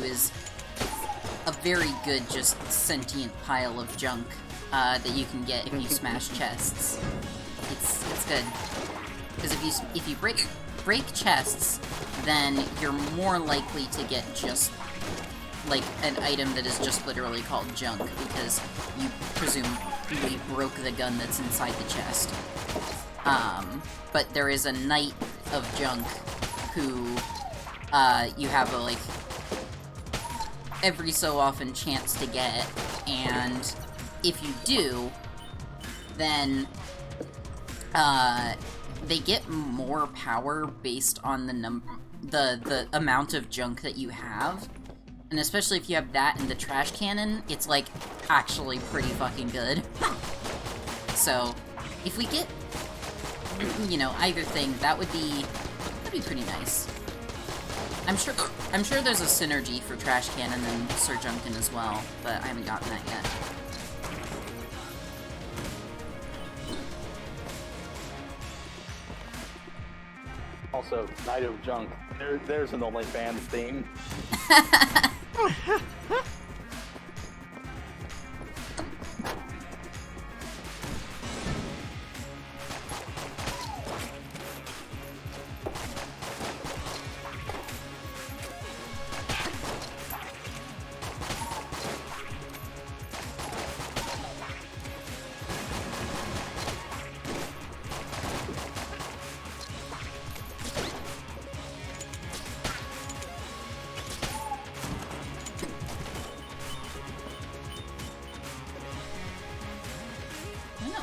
is a very good, just sentient pile of junk that you can get if you smash chests. It's good. Because if you break chests, then you're more likely to get just like an item that is just literally called junk, because you presumably broke the gun that's inside the chest. But there is a knight of junk who you have a like every so often chance to get, and if you do, then they get more power based on the amount of junk that you have. And especially if you have that in the trash cannon, it's like actually pretty fucking good. So if we get, you know, either thing, that'd be pretty nice. I'm sure there's a synergy for trash cannon and Sir Junkin as well, but I haven't gotten that yet. Also, Night of Junk. There's an OnlyFans theme.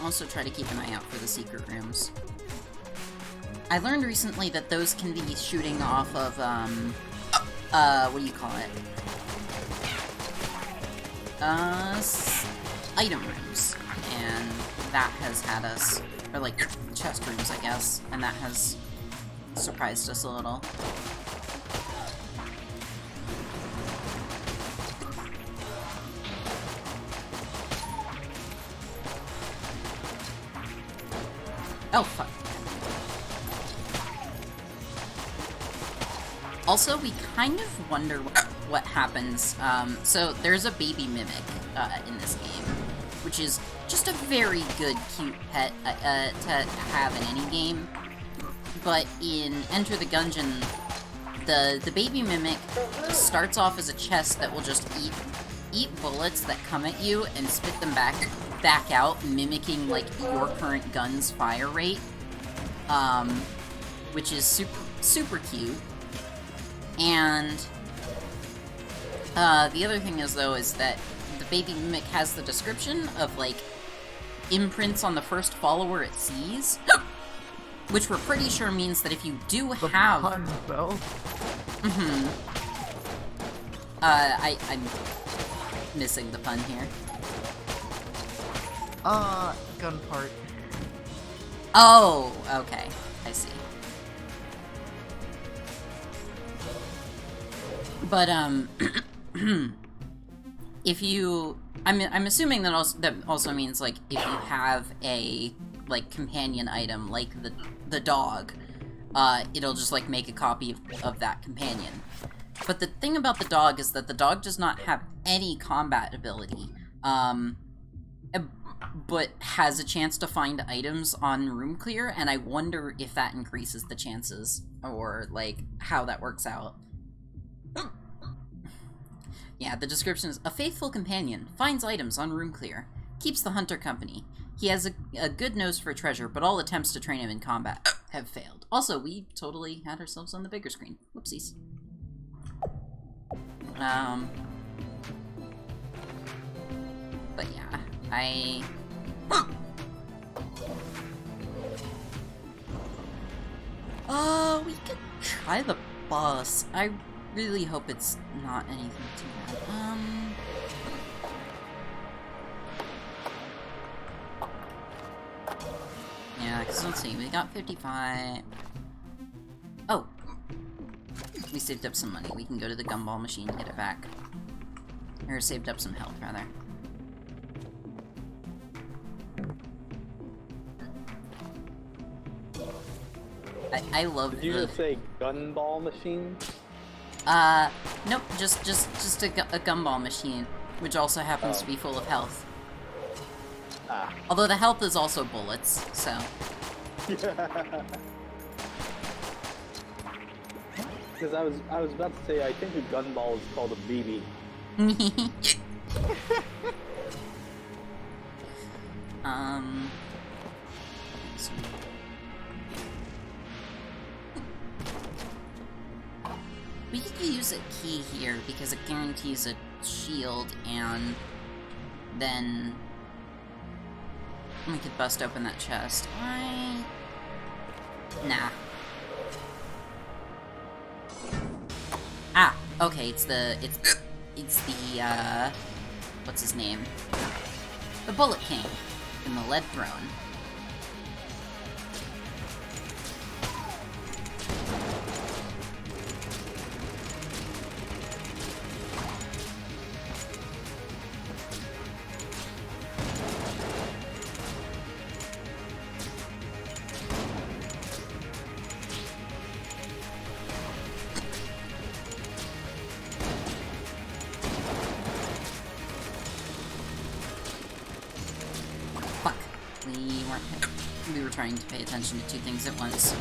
Also try to keep an eye out for the secret rooms. I learned recently that those can be shooting off of, what do you call it? Item rooms. And that has had us, or like, chest rooms, I guess, and that has surprised us a little. Oh, fuck. Also, we kind of wonder what happens. So there's a baby mimic in this game, which is just a very good, cute pet to have in any game. But in Enter the Gungeon, the baby mimic starts off as a chest that will just eat bullets that come at you and spit them back out, mimicking like your current gun's fire rate, which is super cute. And the other thing is though is that the baby mimic has the description of like imprints on the first follower it sees, which we're pretty sure means that if you do have pun, though. I'm missing the pun here. Gun part. Oh, okay. I see. But, if you... I'm assuming that also means, like, if you have a, like, companion item, like the dog, it'll just, like, make a copy of that companion. But the thing about the dog is that the dog does not have any combat ability, but has a chance to find items on room clear, and I wonder if that increases the chances, or, like, how that works out. Yeah, the description is, a faithful companion, finds items on room clear, keeps the hunter company. He has a good nose for treasure, but all attempts to train him in combat have failed. Also, we totally had ourselves on the bigger screen. Whoopsies. But yeah, we could try the boss. I really hope it's not anything too bad. Yeah, because let's see, we got 55. Oh! We saved up some money. We can go to the gumball machine and get it back. Or saved up some health, rather. I love Did you just say gunball machine? Nope, just a gumball machine, which also happens to be full of health. Ah. Although the health is also bullets, so... Because I was about to say, I think a gunball is called a BB. We could use a key here because it guarantees a shield, and then we could bust open that chest. Nah. Ah, okay, it's the, what's his name? The Bullet King in the Lead Throne. We were trying to pay attention to two things at once.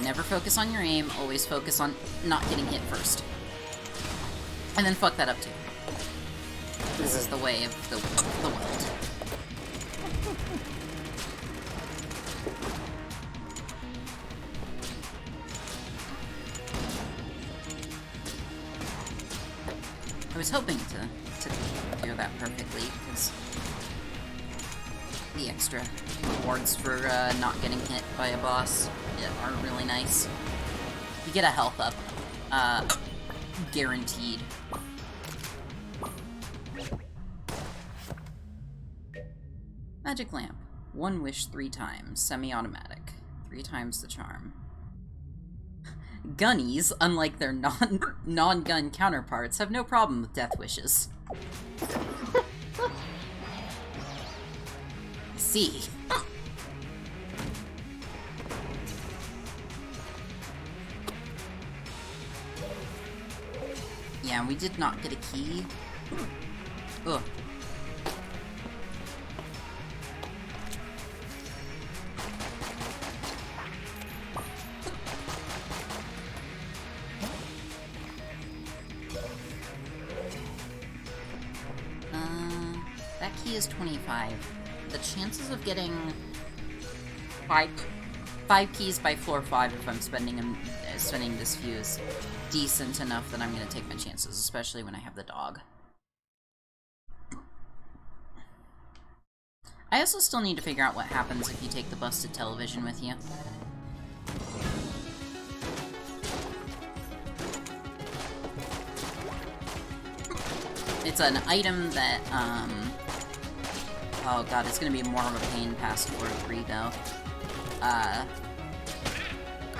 Never focus on your aim, always focus on not getting hit first. And then fuck that up too. This is the way of the world. I was hoping to do that perfectly, because the extra rewards for not getting hit by a boss are really nice. You get a health up, guaranteed. Magic lamp. One wish 3 times. Semi-automatic. 3 times the charm. Gunnies, unlike their non-gun counterparts, have no problem with death wishes. See. Yeah, we did not get a key. Ugh. That key is 25. The chances of getting five keys by floor 5 if I'm spending this few is decent enough that I'm gonna take my chances, especially when I have the dog. I also still need to figure out what happens if you take the busted television with you. It's an item that, oh god, it's gonna be more of a pain past floor 3, though.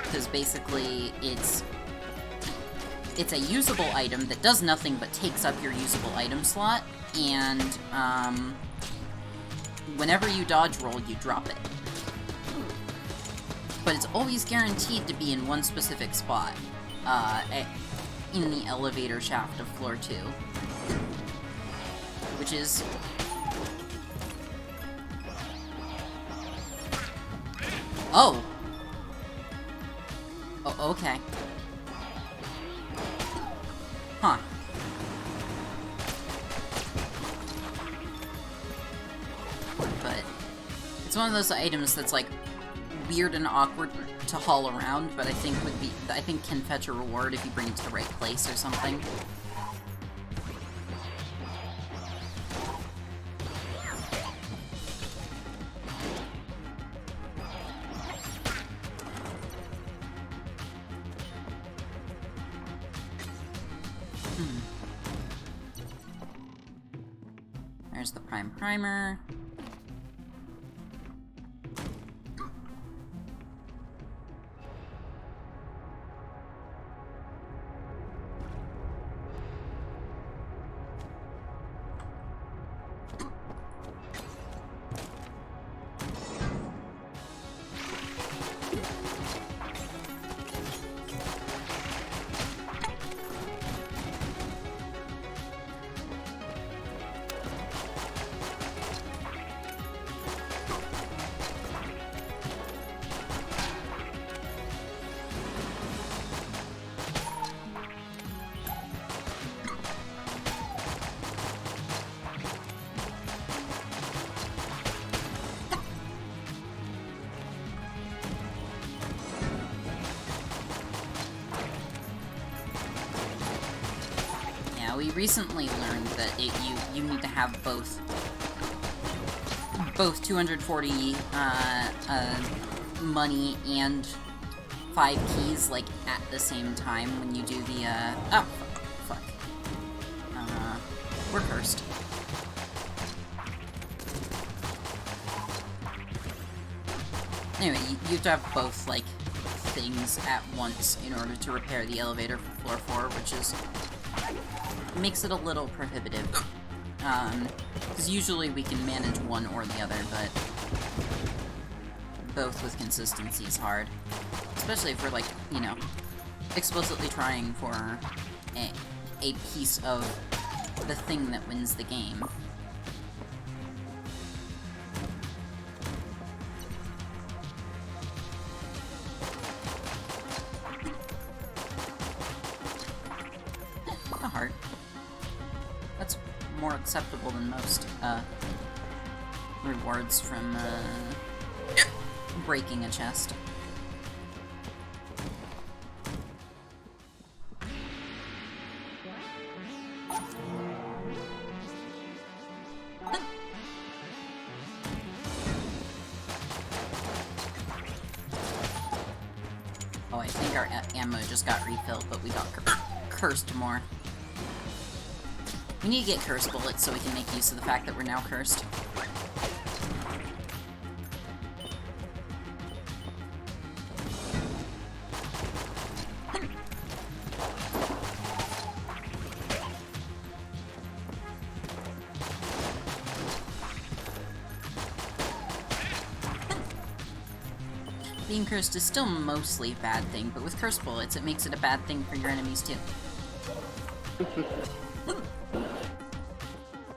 Because basically, it's a usable item that does nothing but takes up your usable item slot, and, whenever you dodge roll, you drop it. But it's always guaranteed to be in one specific spot, in the elevator shaft of floor 2. Which is... Oh! Oh, okay. Huh. But it's one of those items that's like weird and awkward to haul around, but I think can fetch a reward if you bring it to the right place or something. There's the Prime Primer. Yeah, we recently learned that you need to have both 240 money and 5 keys, like, at the same time when you do the, oh, fuck. We're cursed. Anyway, you have to have both, like, things at once in order to repair the elevator for floor 4, which is... makes it a little prohibitive. Because usually we can manage one or the other, but both with consistency is hard. Especially if we're, like, you know, explicitly trying for a piece of the thing that wins the game. A heart. That's more acceptable than most, rewards from, breaking a chest. Oh, I think our ammo just got refilled, but we got cursed more. We need to get cursed bullets so we can make use of the fact that we're now cursed. Being cursed is still mostly a bad thing, but with cursed bullets, it makes it a bad thing for your enemies too.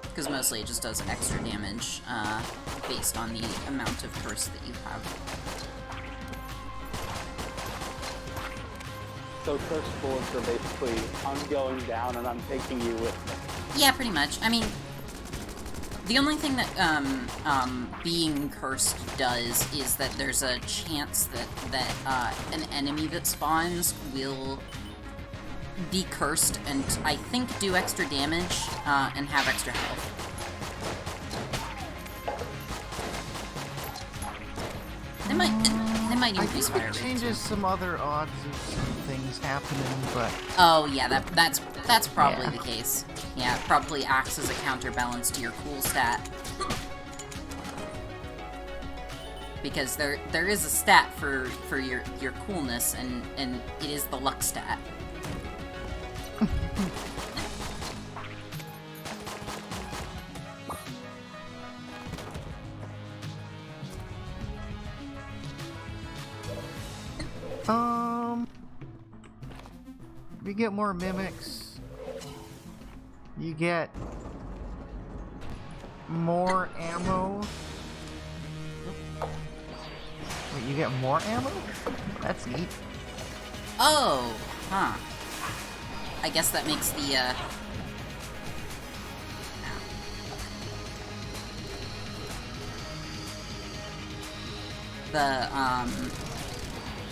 Because mostly it just does extra damage, based on the amount of curse that you have. So cursed bullets are basically, I'm going down and I'm taking you with me. Yeah, pretty much. I mean, the only thing that, being cursed does is that there's a chance that an enemy that spawns will be cursed and, I think, do extra damage, and have extra health. They might increase fire rate. I think it changes some other odds of some things happening, but... Oh, yeah, that's probably the case. Yeah, it probably acts as a counterbalance to your cool stat. Because there is a stat for your coolness, and it is the luck stat. You get more mimics. You get more ammo. Wait, you get more ammo? That's neat. Oh, huh. I guess that makes the,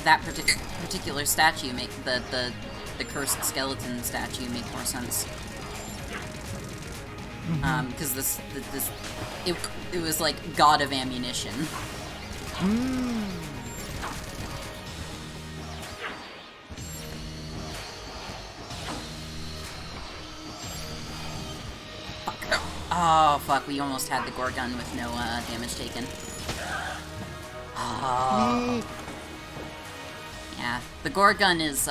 that particular statue make the cursed skeleton statue make more sense. Because it was like god of ammunition. Fuck. Oh, fuck, we almost had the Gorgon with no, damage taken. Oh. Yeah, the Gorgon is,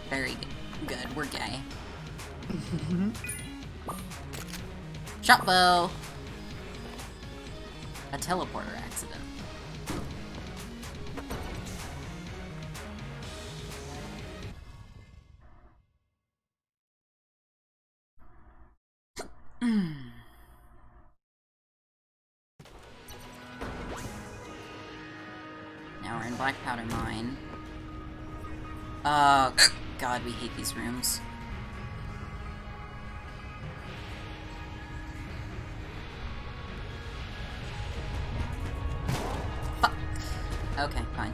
very good. We're gay. Shot bow! A teleporter accident. Now we're in Black Powder Mine. Oh, God, we hate these rooms. Fuck. Okay, fine.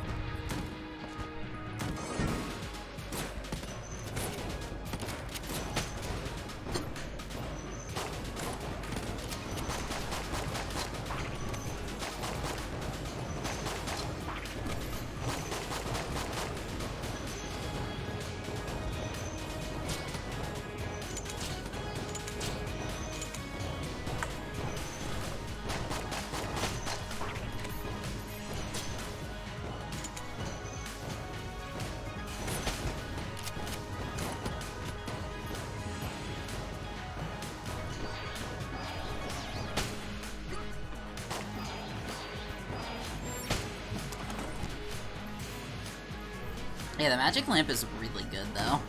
Yeah, the magic lamp is really good, though.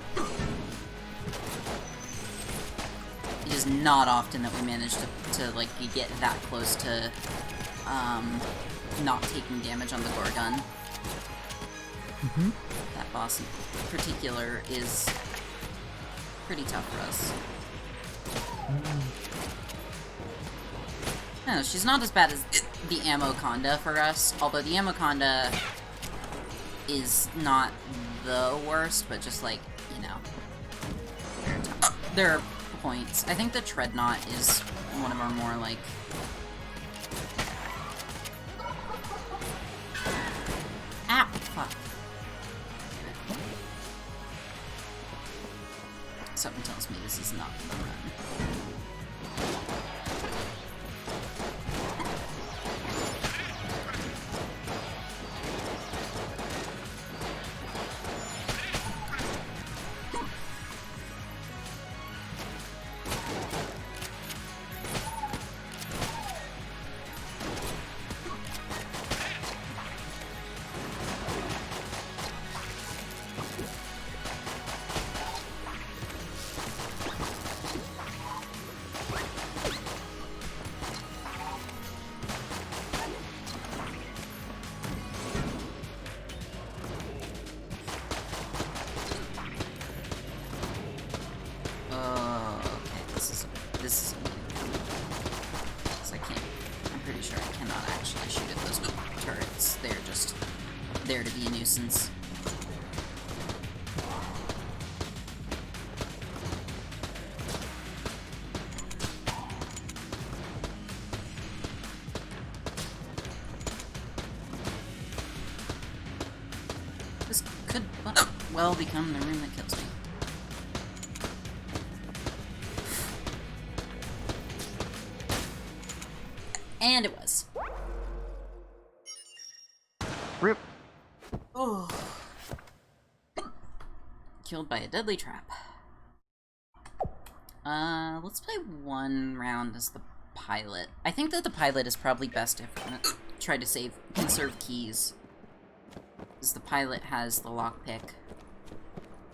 It is not often that we manage to like, you get that close to, not taking damage on the Gorgon. Mm-hmm. That boss in particular is pretty tough for us. No, she's not as bad as the Ammoconda for us, although the Ammoconda is not the worst, but just like, you know, there are points. I think the Treadnought is one of our more, like... Ow! Fuck. Something tells me this is not gonna run. There to be a nuisance. This could well become the room that kills me. And it was. Rip. Oh. Killed by a deadly trap. Let's play one round as the pilot. I think that the pilot is probably best if we're gonna try to conserve keys. Because the pilot has the lockpick,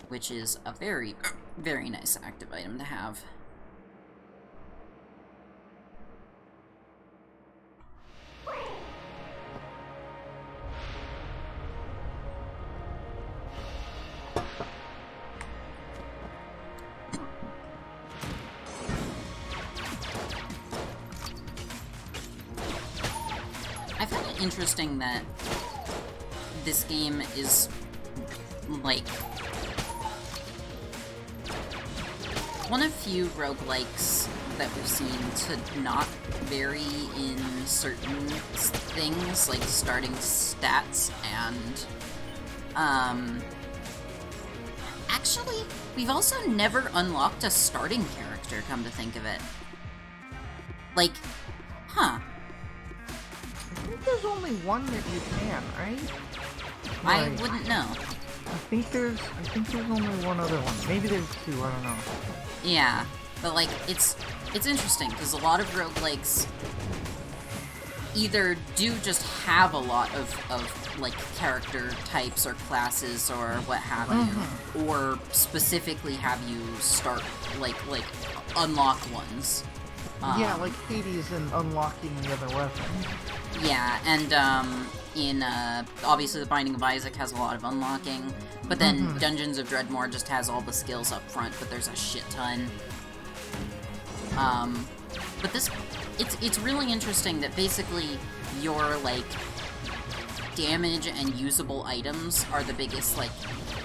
which is a very, very nice active item to have. I find it interesting that this game is, like, one of few roguelikes that we've seen to not vary in certain things, like starting stats and, actually, we've also never unlocked a starting character, come to think of it. Like, huh. I think there's only one that you can, right? I Like, wouldn't know. I think there's only one other one. Maybe there's two, I don't know. Yeah, but like, it's interesting, because a lot of roguelikes either do just have a lot of like, character types or classes or what have you, or specifically have you start, like unlock ones. Yeah, like Hades and unlocking the other weapons. Yeah, and, in, obviously the Binding of Isaac has a lot of unlocking, but then Dungeons of Dreadmore just has all the skills up front, but there's a shit ton. But this, it's really interesting that basically your, like, damage and usable items are the biggest, like,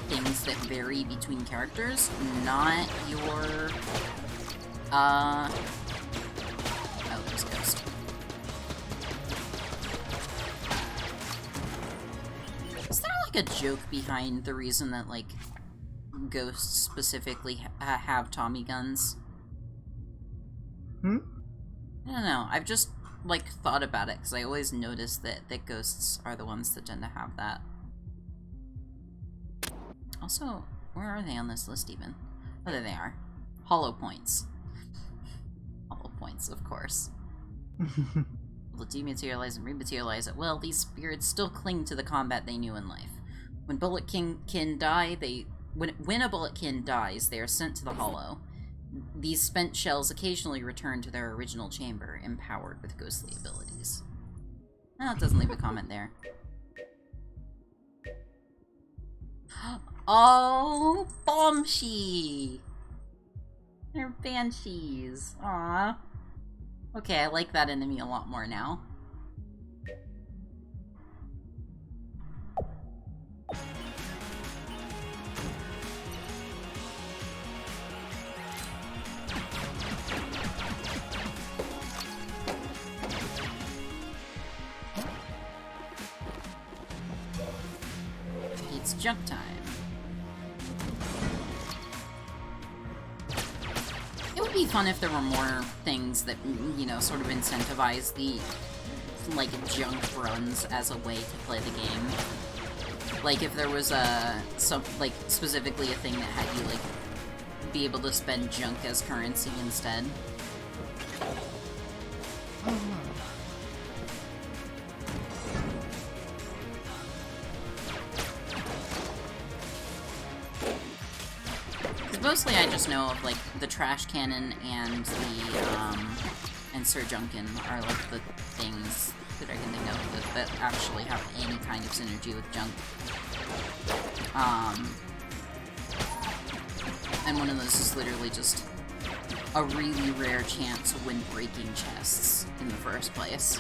things that vary between characters, not your, oh, there's a ghost. Is there, like, a joke behind the reason that, like, ghosts specifically have Tommy guns? Hmm? I don't know. I've just, like, thought about it, because I always notice that ghosts are the ones that tend to have that. Also, where are they on this list, even? Oh, there they are. Hollow points. Hollow points, of course. Will dematerialize and rematerialize at will. These spirits still cling to the combat they knew in life. When bulletkin die, when a bulletkin dies, they are sent to the Hollow. These spent shells occasionally return to their original chamber, empowered with ghostly abilities. No, it doesn't leave a comment there. Oh, Bombshi! They're banshees. Aww. Okay, I like that enemy a lot more now. It's jump time. It would be fun if there were more things that, you know, sort of incentivize the, like, junk runs as a way to play the game. Like, if there was specifically a thing that had you, like, be able to spend junk as currency instead. Mostly I just know of, like, the trash cannon and the, and Sir Junkin are, like, the things that I can think of that actually have any kind of synergy with junk. And one of those is literally just a really rare chance when breaking chests in the first place.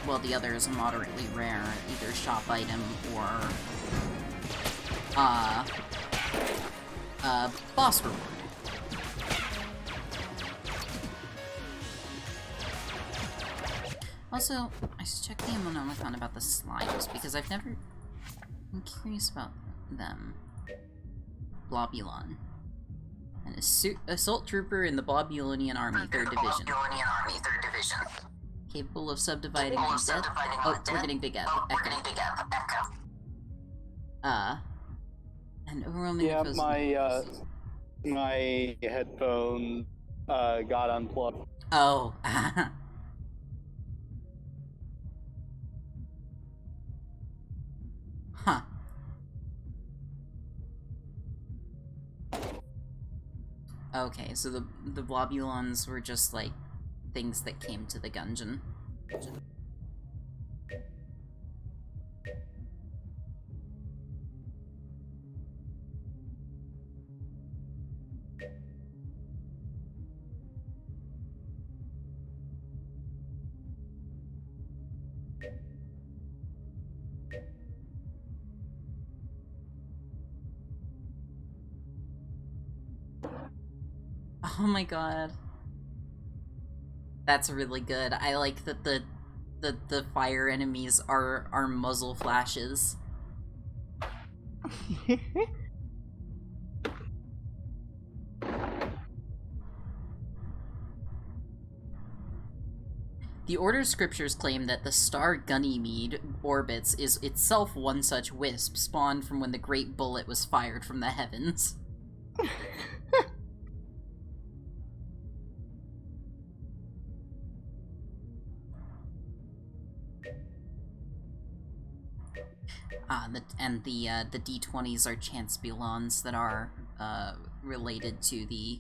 While the other is a moderately rare, either shop item or, boss reward. Also, I should check the Ammonomicon about the slimes, because I'm curious about them. Blobulon. An assault trooper in the Blobulonian Army, 3rd Division. Capable of subdividing the dead. Oh, we're getting big echo. And overwhelming. Yeah, my headphone got unplugged. Oh. Huh. Okay, so the Blobulons were just, like, things that came to the gungeon. Oh my god. That's really good. I like that the fire enemies are muzzle flashes. The Order's scriptures claim that the star Ganymede orbits is itself one such wisp spawned from when the great bullet was fired from the heavens. The D20s are chance Bulons that are related to the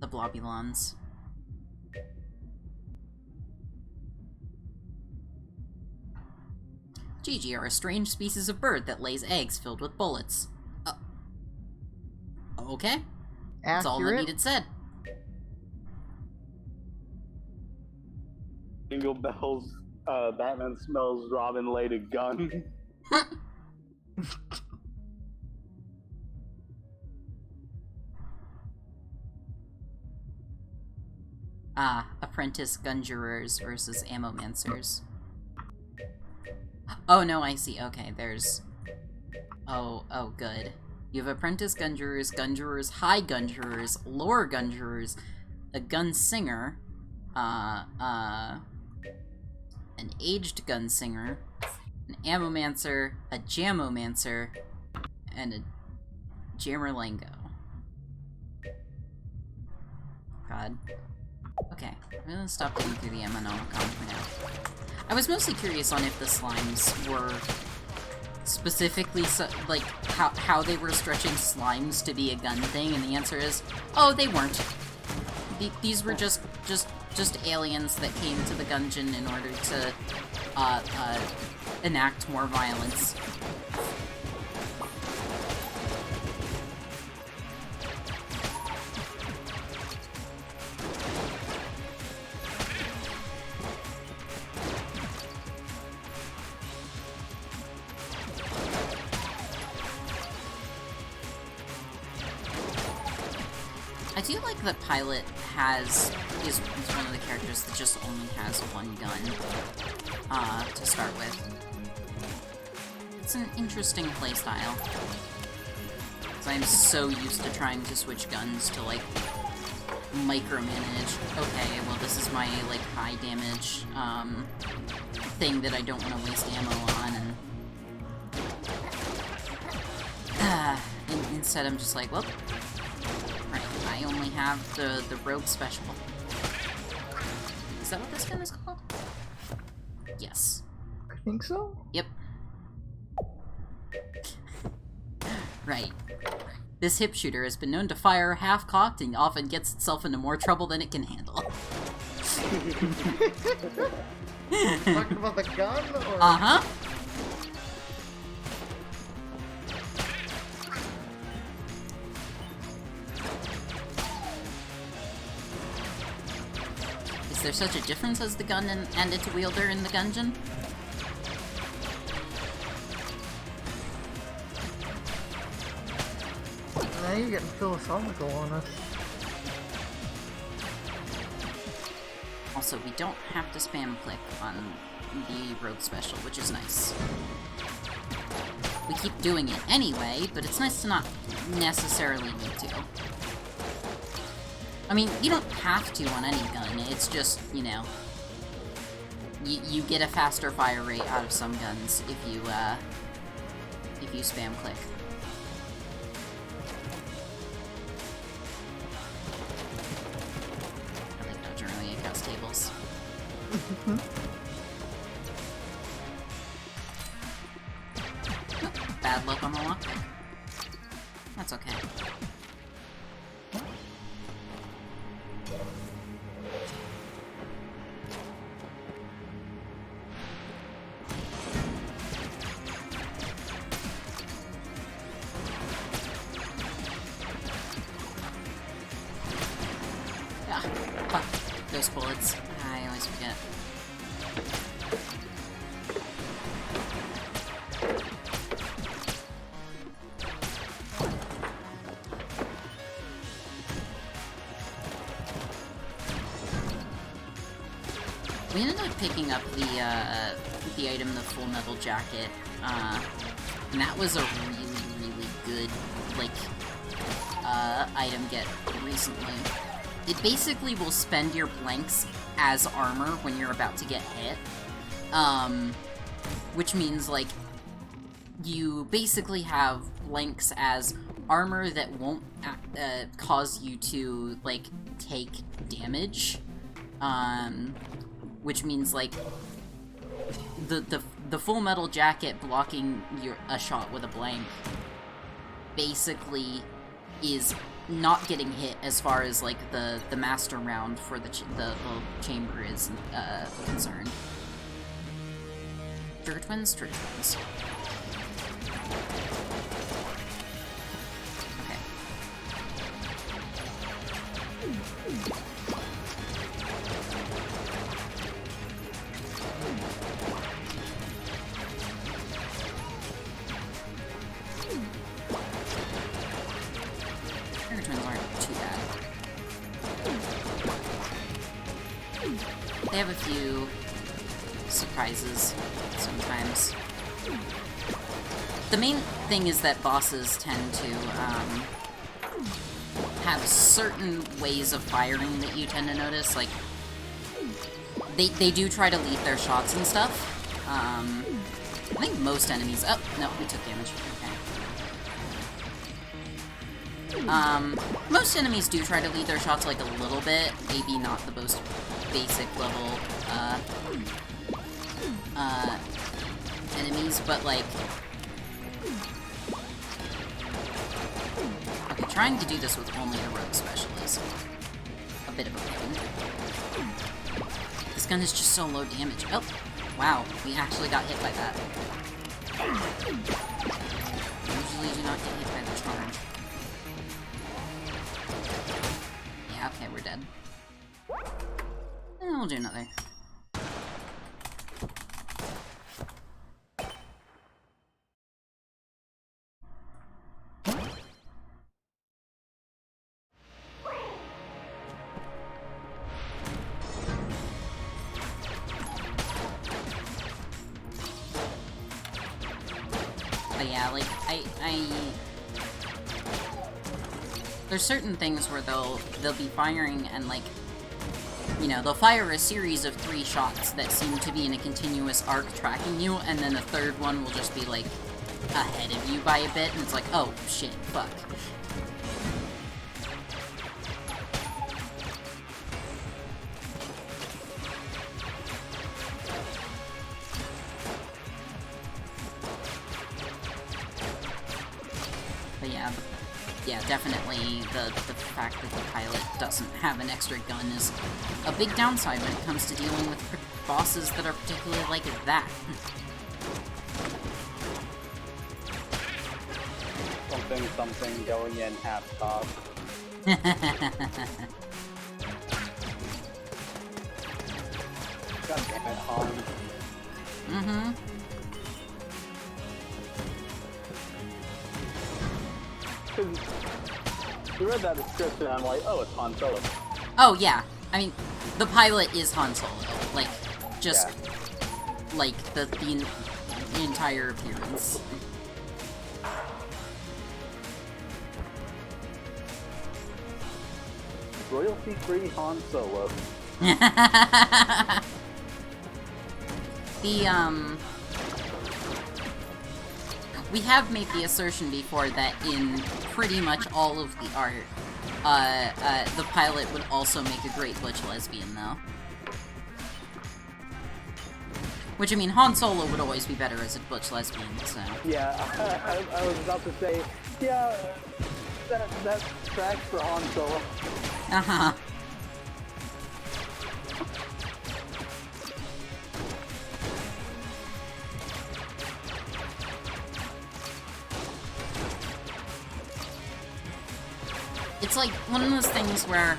Blobulons. Gigi are a strange species of bird that lays eggs filled with bullets. Okay. That's all that needed said. Jingle bells, Batman smells Robin laid a gun. Apprentice Gunjurers versus Ammomancers. Oh, no, I see. Okay, there's... Oh, good. You have Apprentice Gunjurers, Gunjurers, High Gunjurers, Lower Gunjurers, a Gunsinger, an Aged Gunsinger, an Ammomancer, a Jammomancer, and a Jammerlango. God. Okay, I'm gonna stop getting through the Ammonomicon for now. I was mostly curious on if the slimes were specifically, like, how they were stretching slimes to be a gun thing, and the answer is, oh, they weren't. These were just aliens that came to the gungeon in order to, enact more violence. I do like that Pilot is one of the characters that just only has one gun, to start with. It's an interesting playstyle. Because I'm so used to trying to switch guns to, like, micromanage. Okay, well this is my, like, high damage, thing that I don't want to waste ammo on, and instead I'm just like, well, right, I only have the rogue special. Is that what this gun is called? Yes. I think so? Yep. Right. This hip shooter has been known to fire half-cocked and often gets itself into more trouble than it can handle. Talking about the gun, or? Uh-huh. Is there such a difference as the gun and its wielder in the gungeon? Now you're getting philosophical on us. Also, we don't have to spam click on the rogue special, which is nice. We keep doing it anyway, but it's nice to not necessarily need to. I mean, you don't have to on any gun, it's just, you know, you get a faster fire rate out of some guns if you spam click. I like dodging early across tables. Oh, bad luck on the lockpick. That's okay. Ah, fuck. Those bullets. I always forget. We ended up picking up the item, the Full Metal Jacket, and that was a really, really good, like, item get recently. It basically will spend your blanks as armor when you're about to get hit, which means, like, you basically have blanks as armor that won't cause you to, like, take damage, which means, like, the Full Metal Jacket blocking a shot with a blank basically is not getting hit as far as, like, the master round for the chamber is concerned. Trigger Twins? Trigger Twins. Okay. Trigger Twins aren't too bad. They have a few surprises sometimes. The main thing is that bosses tend to have certain ways of firing that you tend to notice. Like, they do try to lead their shots and stuff. I think most enemies... Oh, no, we took damage. Okay. Most enemies do try to lead their shots like a little bit, maybe not the most basic level, enemies, but like... Okay, trying to do this with only a rogue special is a bit of a pain. This gun is just so low damage. Oh, wow, we actually got hit by that. Usually do not get hit by the charge. Yeah, okay, we're dead. We'll do another. But yeah, like, there's certain things where they'll be firing and, like, you know, they'll fire a series of 3 shots that seem to be in a continuous arc tracking you, and then the third one will just be, like, ahead of you by a bit, and it's like, oh, shit, fuck. But yeah, definitely the fact that the pilot doesn't have an extra gun is a big downside when it comes to dealing with bosses that are particularly like that. Something going in half top. God damn it, Han. Mm-hmm. You read that description, I'm like, oh, it's Han Solo. Oh, yeah. I mean, the pilot is Han Solo. Like, just, like, the entire appearance. Royalty-free Han Solo. We have made the assertion before that in pretty much all of the art, the pilot would also make a great butch lesbian, though. Which, I mean, Han Solo would always be better as a butch lesbian, so... Yeah, I was about to say, yeah, that tracks for Han Solo. Uh-huh. It's like one of those things where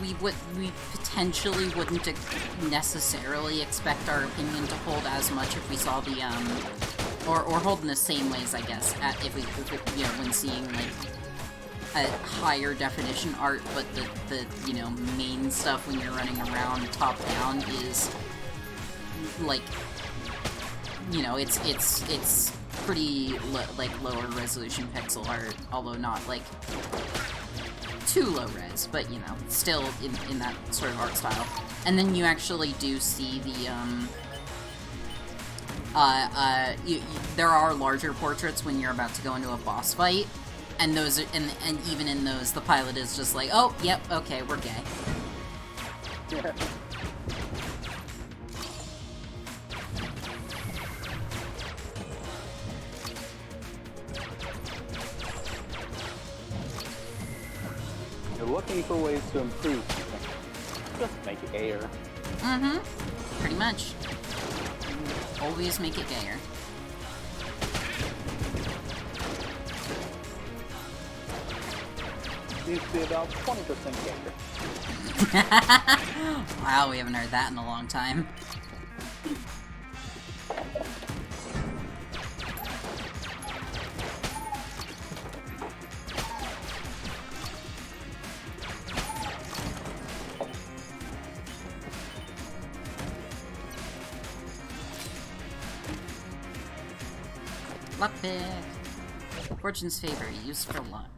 we potentially wouldn't necessarily expect our opinion to hold as much if we saw the or hold in the same ways, I guess, if we you know, when seeing like a higher definition art, but the you know, main stuff when you're running around top down is like, you know, it's pretty like lower resolution pixel art, although not like too low res, but you know, still in that sort of art style. And then you actually do see the there are larger portraits when you're about to go into a boss fight, and those are, and even in those, the pilot is just like, oh, yep, okay, we're gay. Yeah. You're looking for ways to improve something. Just make it gayer. Mm-hmm. Pretty much. Always make it gayer. Needs to be about 20% gayer. Wow, we haven't heard that in a long time. Lockpick. Fortune's favor, used for luck.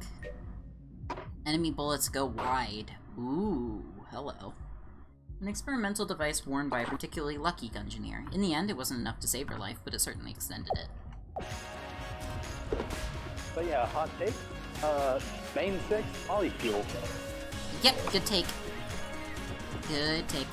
Enemy bullets go wide. Ooh, hello. An experimental device worn by a particularly lucky gungeoneer. In the end, it wasn't enough to save her life, but it certainly extended it. But yeah, hot take. Main 6, polyfuel. Yep, good take. Good take.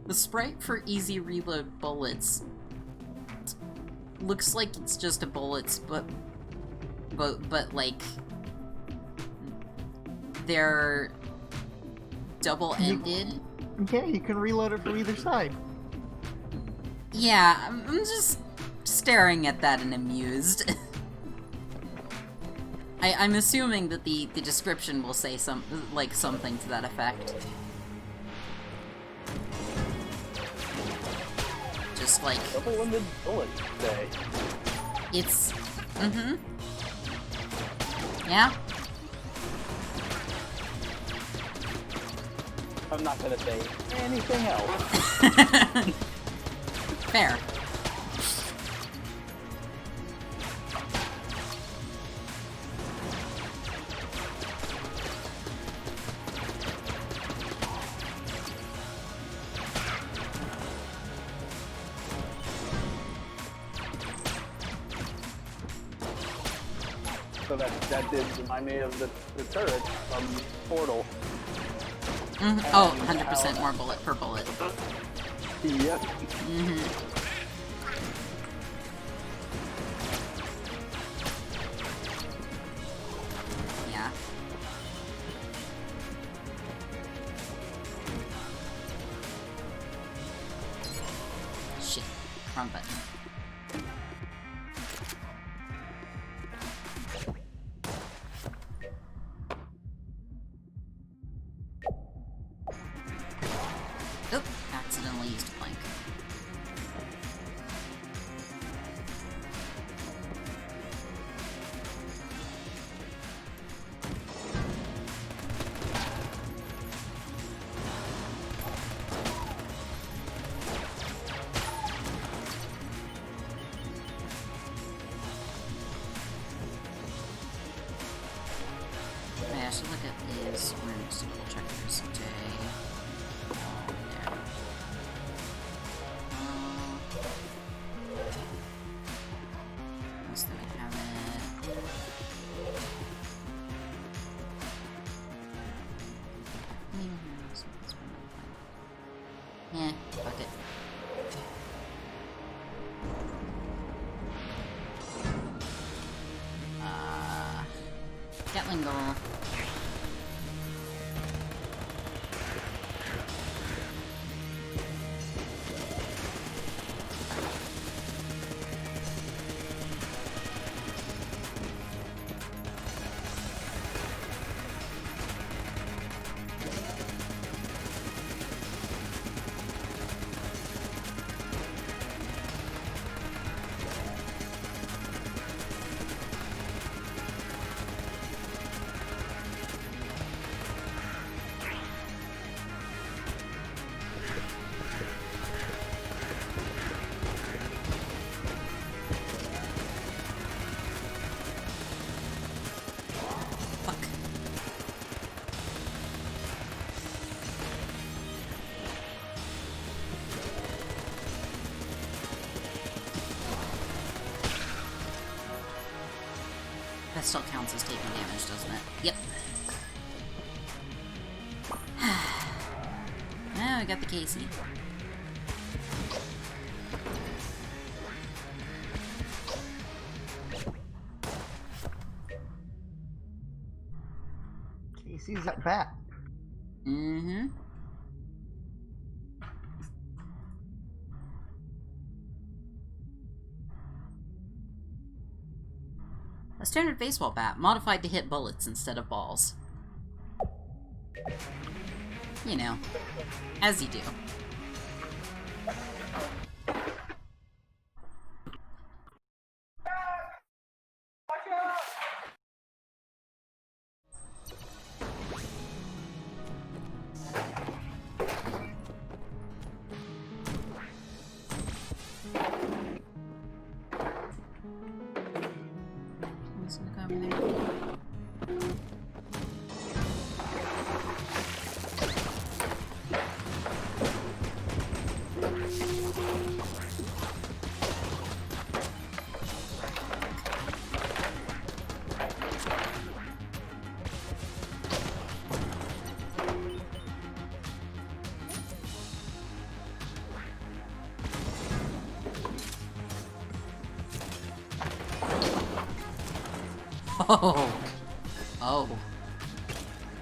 The sprite for easy reload bullets looks like it's just a bullets, but like they're double-ended. Yeah, you can reload it from either side. Yeah, I'm just staring at that and amused. I'm assuming that the description will say something to that effect. Just like Double-ended bullet day. it's yeah. I'm not gonna say anything else. Fair. So that did remind me of the turret from Portal. Oh, 100% more bullet per bullet. Yep. Yeah. Shit. Wrong button. Oop, accidentally used a plank. I should look at these rooms to double check there's a day. There. Else do we have it? Yeah, fuck it. Gatling goal. That still counts as taking damage, doesn't it? Yep. Now we got the Casey. Casey's at bat. Mm-hmm. A standard baseball bat, modified to hit bullets instead of balls. You know, as you do. Oh. Oh.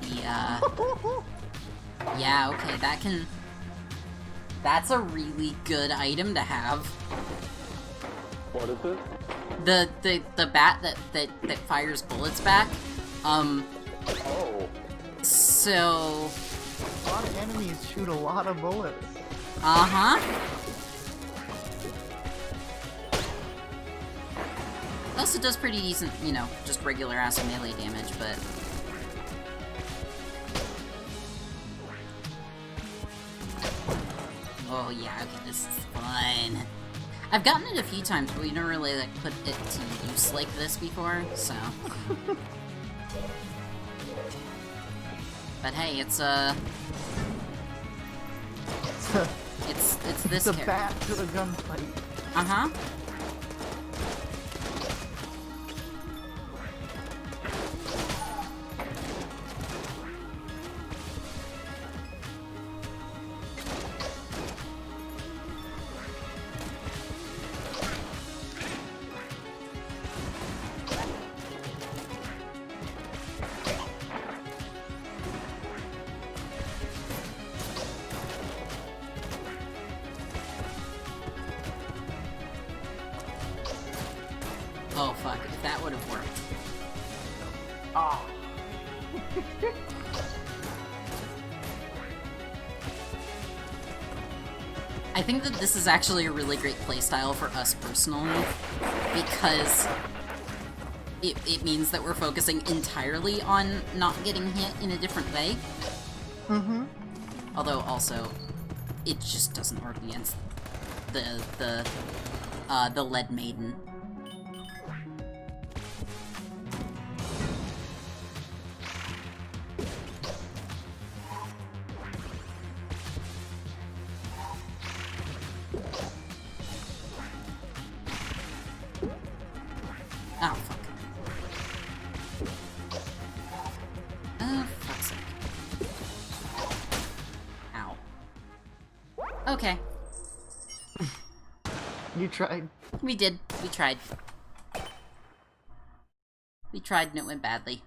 Yeah. Yeah, okay, that's a really good item to have. What is it? The bat that fires bullets back. Oh. So... A lot of enemies shoot a lot of bullets. Uh-huh. Also does pretty decent, you know, just regular ass melee damage, but... Oh yeah, okay, this is fun. I've gotten it a few times, but we never really, like, put it to use like this before, so... But hey, it's this The character. bat to the gunfight. Uh-huh. Oh fuck, if that would have worked. Ah. I think that this is actually a really great playstyle for us personally, because it means that we're focusing entirely on not getting hit in a different way. Mm-hmm. Although also, it just doesn't work against the Lead Maiden. Oh, fuck. Oh, fuck's sake. Ow. Okay. You tried. We did. We tried. We tried and it went badly.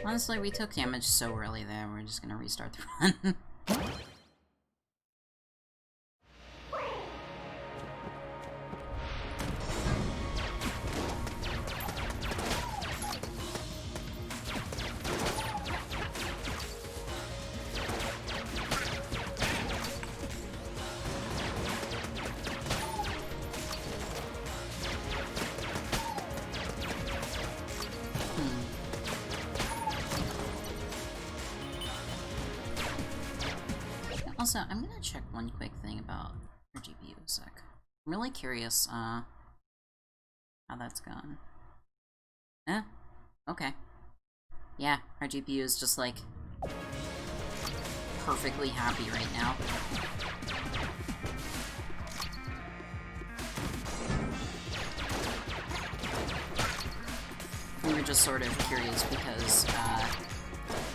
Honestly, we took damage so early there, we're just gonna restart the run. Also, I'm gonna check one quick thing about our GPU a sec. I'm really curious, how that's gone. Eh? Okay. Yeah, our GPU is just, like, perfectly happy right now. We were just sort of curious because,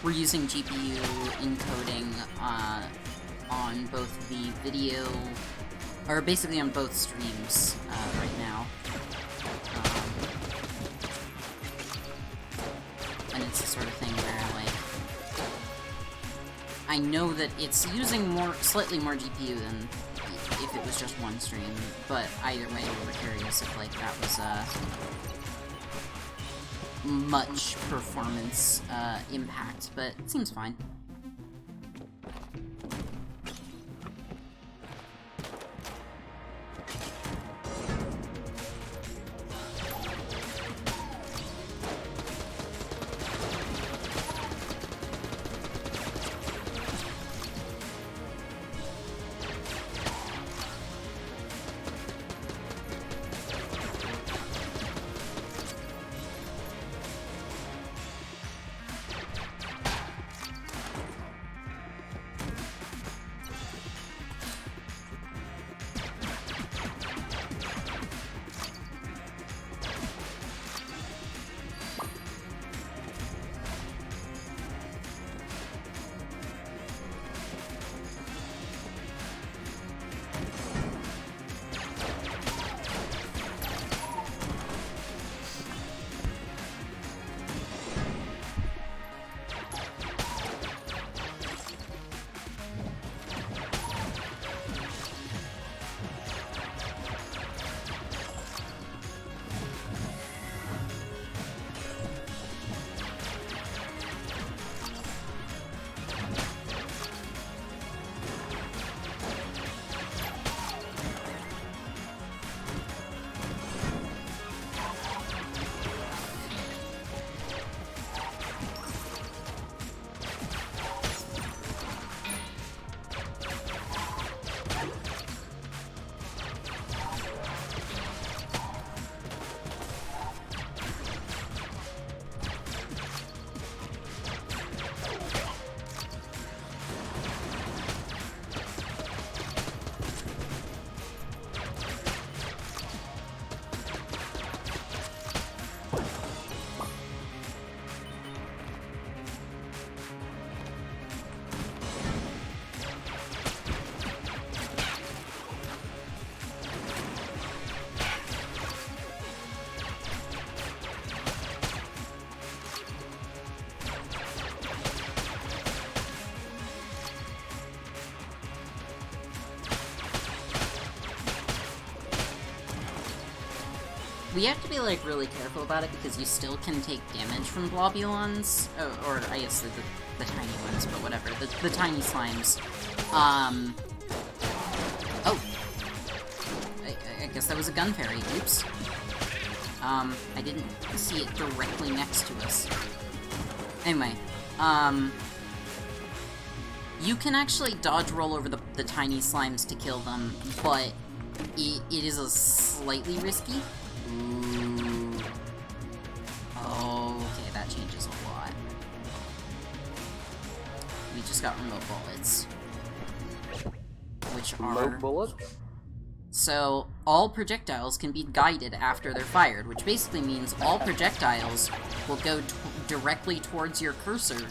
we're using GPU encoding, on both the video, or basically on both streams, right now. And it's the sort of thing where, like, I know that it's using slightly more GPU than if it was just one stream, but either way, we were curious if, like, that was, much performance, impact, but it seems fine. We have to be, like, really careful about it because you still can take damage from globulons, or I guess the tiny ones, but whatever, the tiny slimes. Oh! I guess that was a gun fairy, oops. I didn't see it directly next to us. Anyway, you can actually dodge roll over the tiny slimes to kill them, but it is a slightly risky. Ooh. Okay, that changes a lot. We just got remote bullets. Which are... Remote bullets? So, all projectiles can be guided after they're fired, which basically means all projectiles will go directly towards your cursor,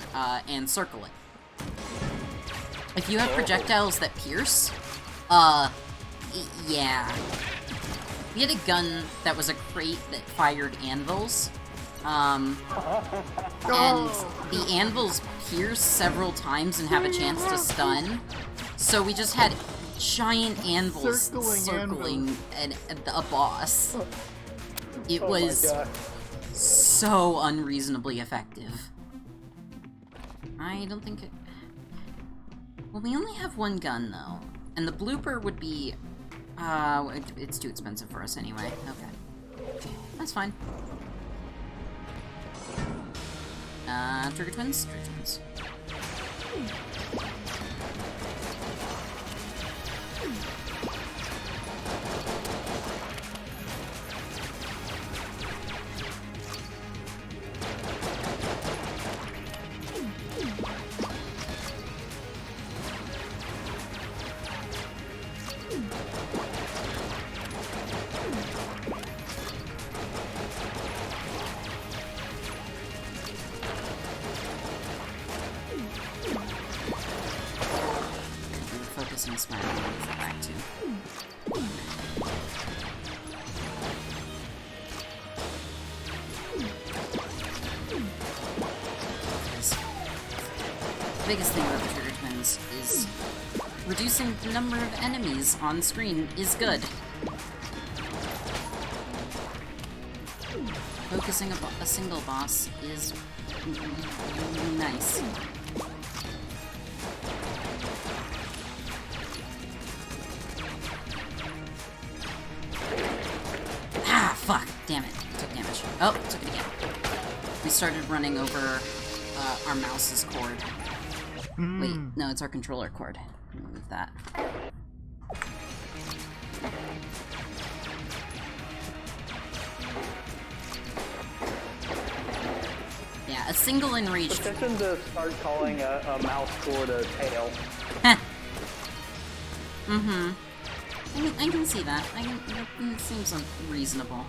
and circle it. If you have projectiles that pierce, yeah. We had a gun that was a crate that fired anvils, and the anvils pierce several times and have a chance to stun, so we just had giant anvils circling a boss. It was so unreasonably effective. I don't think it... Well, we only have one gun, though. And the blooper would be... it's too expensive for us anyway. Okay. That's fine. Trigger twins? Trigger twins. Focusing smile on the back too. The biggest thing about the Trigger Twins is reducing the number of enemies on screen is good. Focusing a single boss is nice. Ah, fuck! Damn it. I took damage. Oh, took it again. We started running over our mouse's cord. Wait, no, it's our controller cord. Remove that. Yeah, a single enraged... Petition to start calling a mouse cord a tail. Mm-hmm. I can see that. It seems reasonable.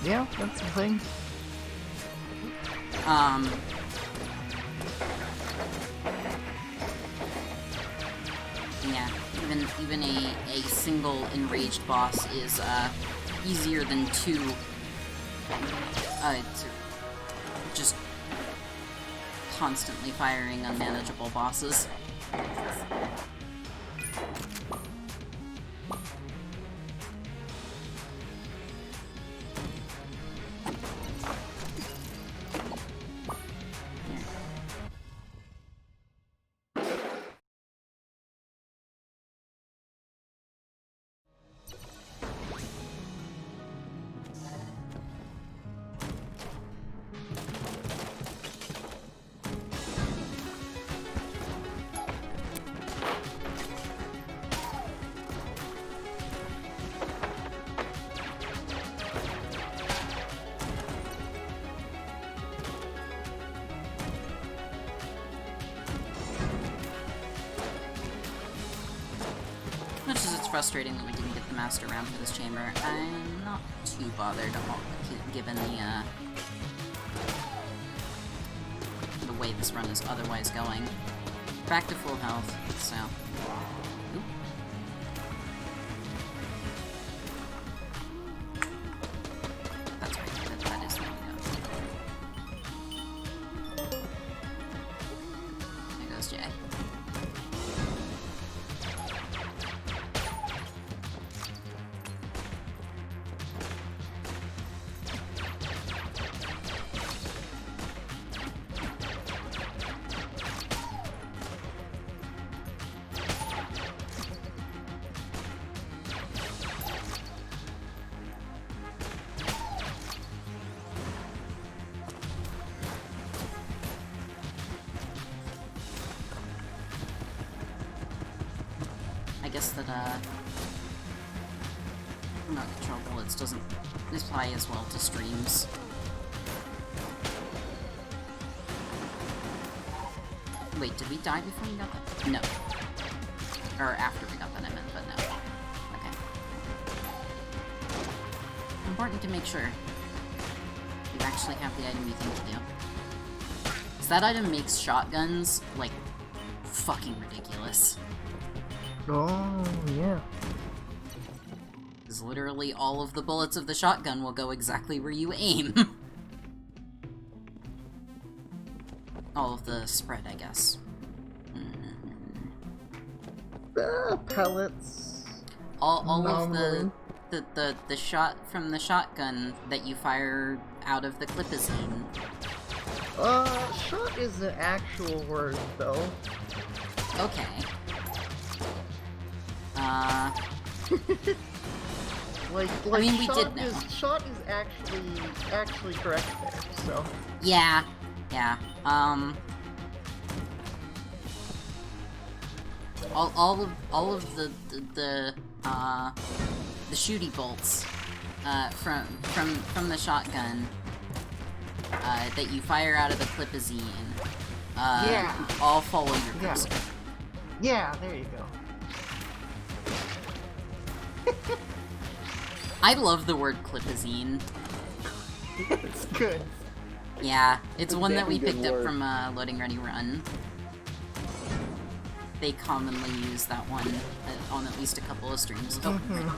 Yeah, that's the thing. Yeah, even a single enraged boss is easier than two just constantly firing unmanageable bosses. Much as it's frustrating that we didn't get the master round for this chamber, I'm not too bothered given the way this run is otherwise going. Back to full health, so... Oop. That's right, that is the way to go. There goes Jay. guess that, remote control bullets doesn't apply as well to streams. Wait, did we die before we got that? No. Or after we got that, I meant, but no. Okay. Important to make sure you actually have the item you think to do. Because that item makes shotguns, like, fucking ridiculous. Oh, yeah. Because literally all of the bullets of the shotgun will go exactly where you aim. All of the spread, I guess. Pellets. All of Normally. the shot from the shotgun that you fire out of the clipazine. Shot is the actual word, though. Okay. Like I mean, we shot did know. Shot is actually correct there, so. Yeah. All of the shooty bolts from the shotgun that you fire out of the clipazine Yeah. all follow your Yeah. cursor. Yeah, there you go. I love the word clipazine. It's good. Yeah, it's one that we Damn good picked up word. from Loading Ready Run. They commonly use that one on at least a couple of streams. Oh, Ow.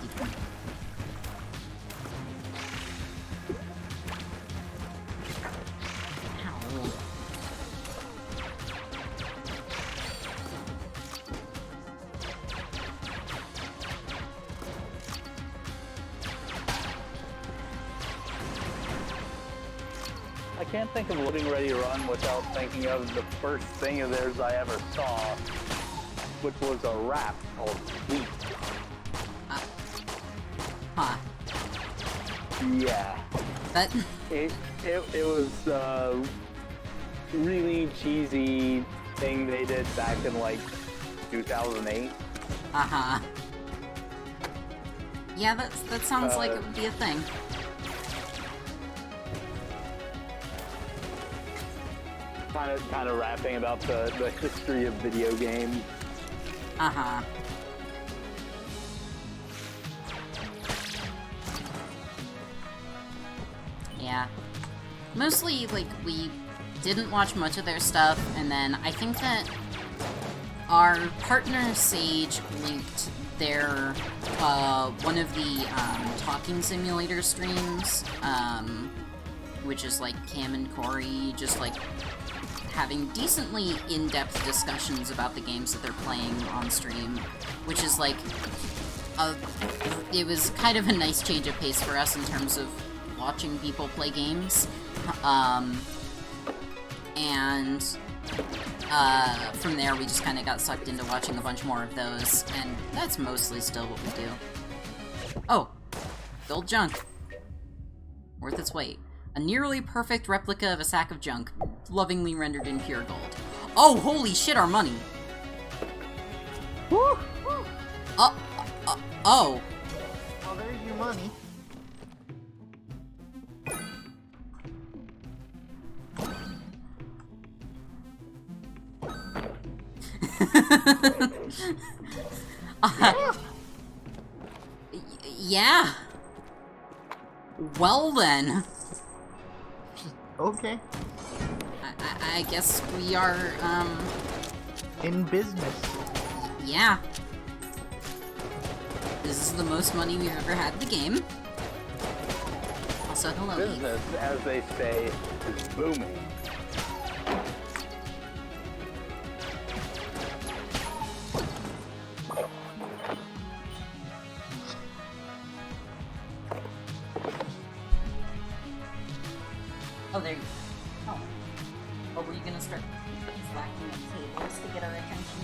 I can't think of Loading Ready Run without thinking of the first thing of theirs I ever saw, which was a rap called Sweet. Huh. Yeah. That... It was a really cheesy thing they did back in like 2008. Uh-huh. Yeah, that sounds like it would be a thing. Kind of rapping about the history of video games. Uh-huh. Yeah. Mostly, like, we didn't watch much of their stuff, and then I think that our partner Sage linked their, one of the, talking simulator streams, which is, like, Cam and Corey just, like, having decently in-depth discussions about the games that they're playing on stream, which is, like, it was kind of a nice change of pace for us in terms of watching people play games. From there, we just kind of got sucked into watching a bunch more of those, and that's mostly still what we do. Oh, gold junk. Worth its weight. A nearly perfect replica of a sack of junk, lovingly rendered in pure gold. Oh, holy shit, our money! Woo! Oh. Well, there's your money. Yeah. Well then. Okay. I guess we are, In business. yeah. This is the most money we've ever had in the game. Also, hello, Eve. Business, as they say, is booming. Oh, there you go. Oh. Oh, were you gonna start slacking at tables to get our attention?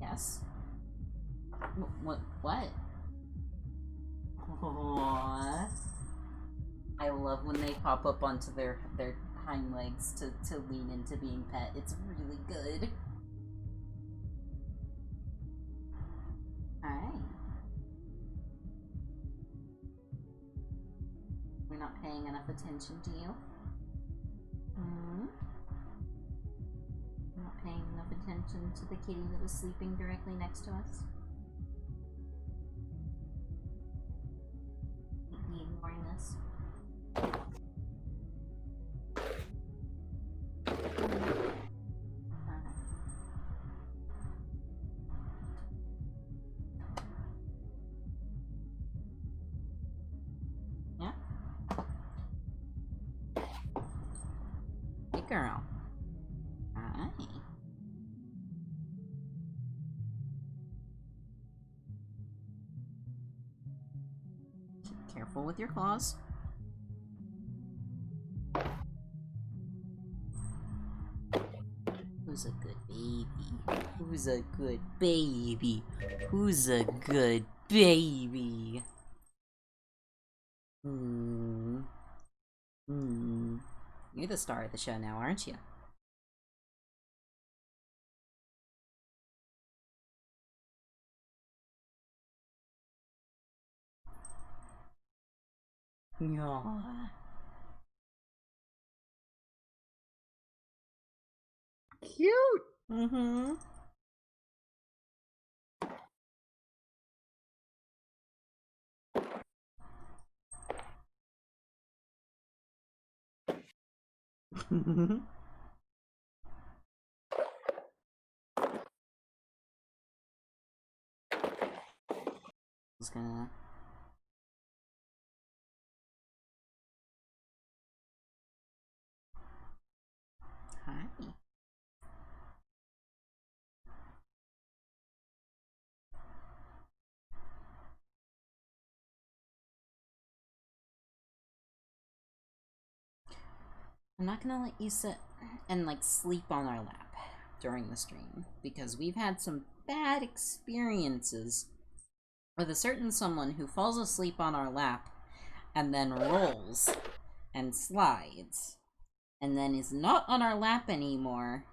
Yes. What? What? What? I love when they pop up onto their hind legs to lean into being pet. It's really good. paying enough attention to you. Hmm? Not paying enough attention to the kitty that was sleeping directly next to us. Completely ignoring us. Yeah. Hey, girl. Hi. Careful with your claws. Who's a good baby? Who's a good baby? Who's a good baby? You're the star of the show now, aren't you? Yeah. Cute! Mm-hmm. Just gonna... Hi. I'm not gonna let you sit and, like, sleep on our lap during the stream, because we've had some bad experiences with a certain someone who falls asleep on our lap and then rolls and slides and then is not on our lap anymore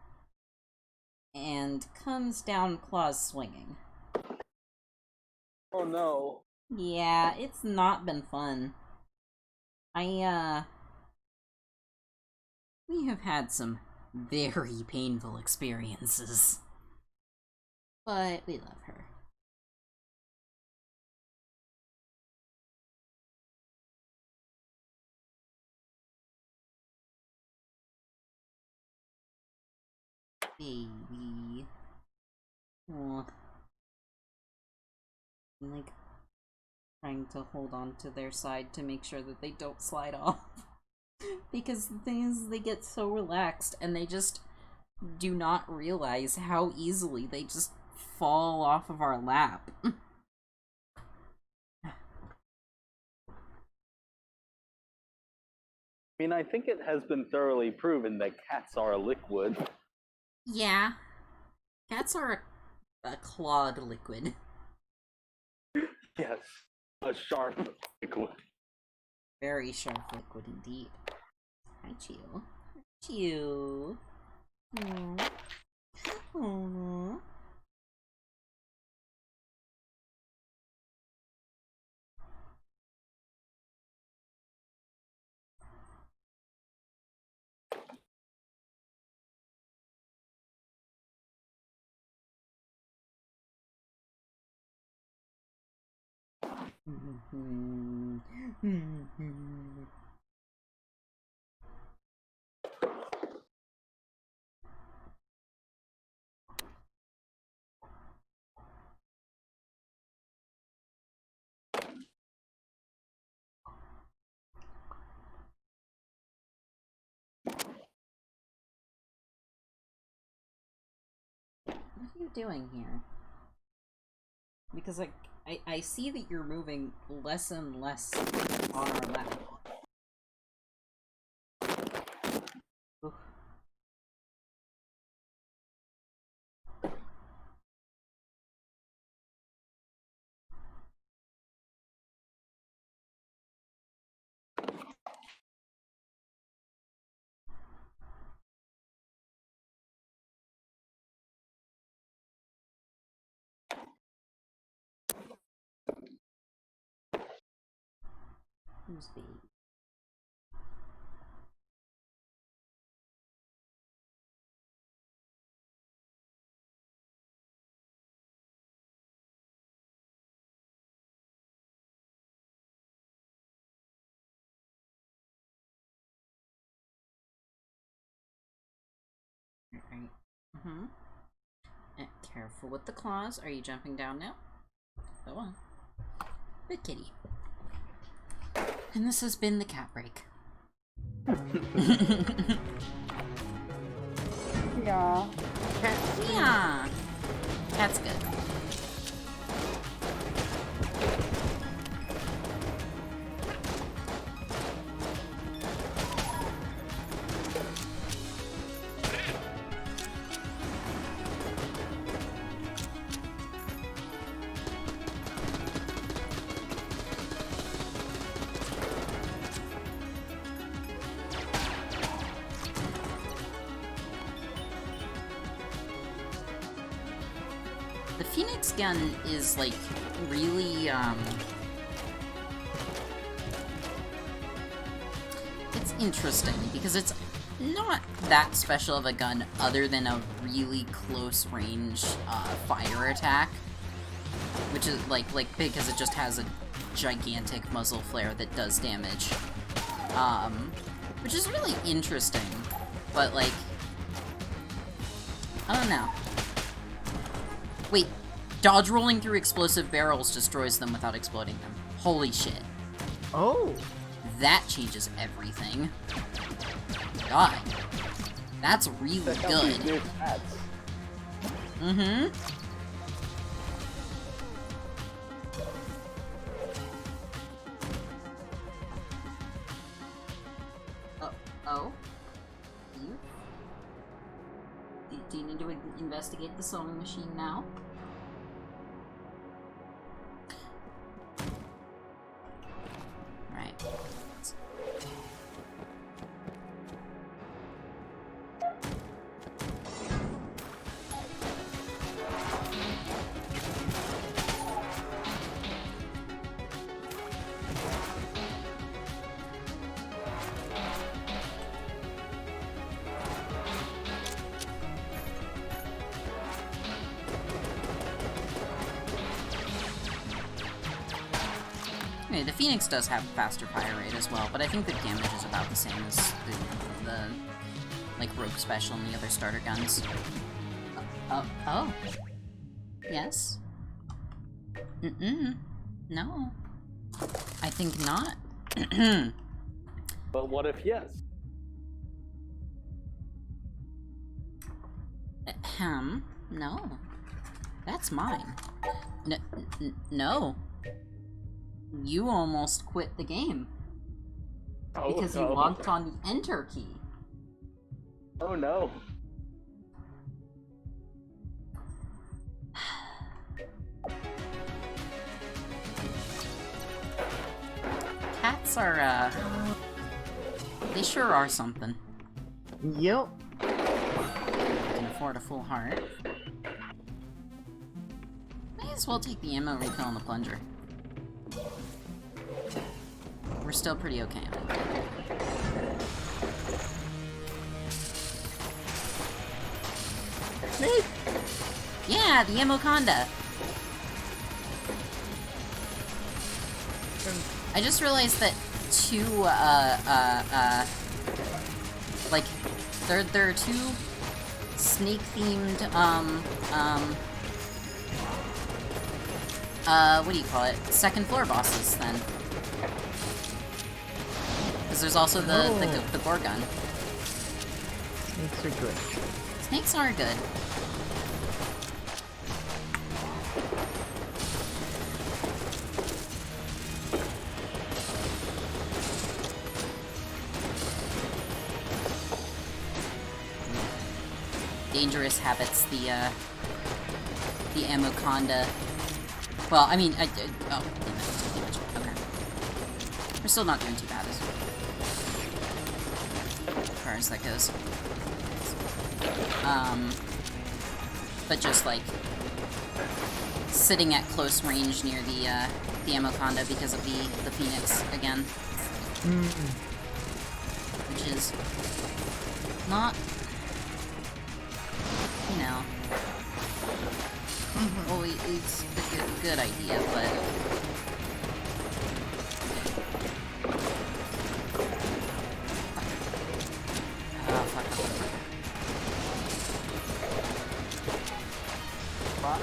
and comes down claws swinging. Oh no. Yeah, it's not been fun. We have had some very painful experiences. But we love her. Baby. Aw. I'm, like, trying to hold on to their side to make sure that they don't slide off. Because the thing is, they get so relaxed and they just do not realize how easily they just fall off of our lap. I mean, I think it has been thoroughly proven that cats are liquid. Yeah. Cats are a clawed liquid. Yes, a sharp liquid. Very sharp liquid indeed. Hi, Chew. Chew. Aww. Aww. What are you doing here? Because, like, I see that you're moving less and less on our lap. Oof. Who's baby? Mm-hmm. Careful with the claws. Are you jumping down now? Go on. Good kitty. And this has been the cat break. Yeah. Yeah. That's good. The Phoenix gun is, like, really, it's interesting, because it's not that special of a gun other than a really close-range, fire attack. Which is, like, because it just has a gigantic muzzle flare that does damage. Which is really interesting, but, like, I don't know. Wait, dodge rolling through explosive barrels destroys them without exploding them. Holy shit. Oh! That changes everything. God. That's really good. Mm-hmm. Oh? You? Do you need to investigate the sewing machine now? Right. Okay, the Phoenix does have faster fire rate as well, but I think the damage is about the same as the like, rogue special and the other starter guns. Oh. Yes? No. I think not. But what if yes? No. That's mine. No. You almost quit the game. Oh, Because you no. locked on the enter key. Oh no. Cats are, they sure are something. Yep. Can afford a full heart. May as well take the ammo refill on the plunger. We're still pretty okay on it. Snake! Yeah, the Amoconda! I just realized that two, like, there are two snake-themed, what do you call it? Second floor bosses, then. Because there's also the Gorgon. Snakes are good. Snakes are good. Dangerous habits, the Amoconda. Well, I mean, oh, damage. Okay. We're still not doing too bad as far as that goes. But just, like, sitting at close range near the Amoconda because of the Phoenix, again. Which is not, you know, always it's a good idea, but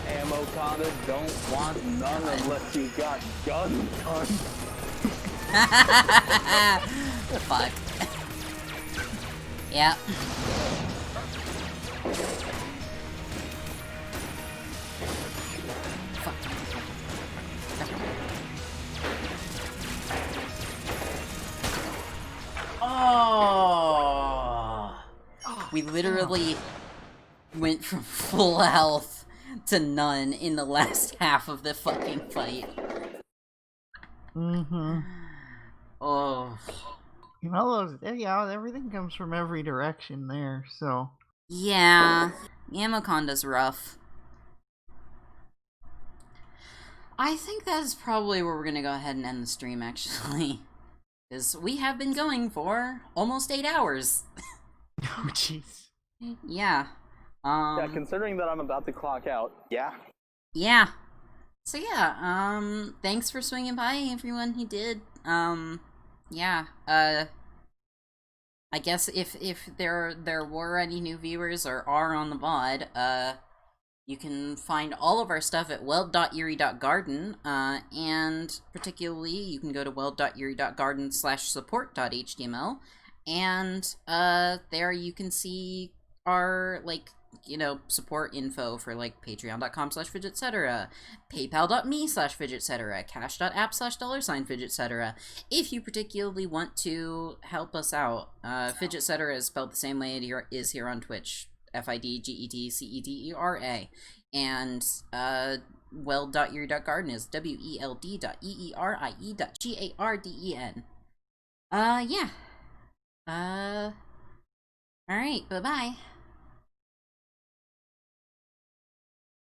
Ammo Conda don't want none unless you got gun gun. Fuck. Yeah. Fuck. Oh! We literally went from full health to none in the last half of the fucking fight. Mm-hmm. Oh. You know, yeah, everything comes from every direction there, so... Yeah. Amoconda's rough. I think that is probably where we're gonna go ahead and end the stream, actually. Because we have been going for almost 8 hours. Oh, jeez. Yeah. Yeah, considering that I'm about to clock out. Yeah. Yeah. So yeah, thanks for swinging by, everyone who did. Yeah, I guess if there were any new viewers or are on the VOD, you can find all of our stuff at weld.erie.garden, and particularly you can go to weld.erie.garden/support.html, and there you can see our, like, you know, support info for, like, patreon.com/fidgetcetera, paypal.me/fidgetcetera, cash.app/$fidgetcetera. If you particularly want to help us out, fidgetcetera is spelled the same way it is here on Twitch, FIDGETCETERA, and weld.erie.garden is WELD.EERIE.GARDEN. Yeah. Alright, bye-bye.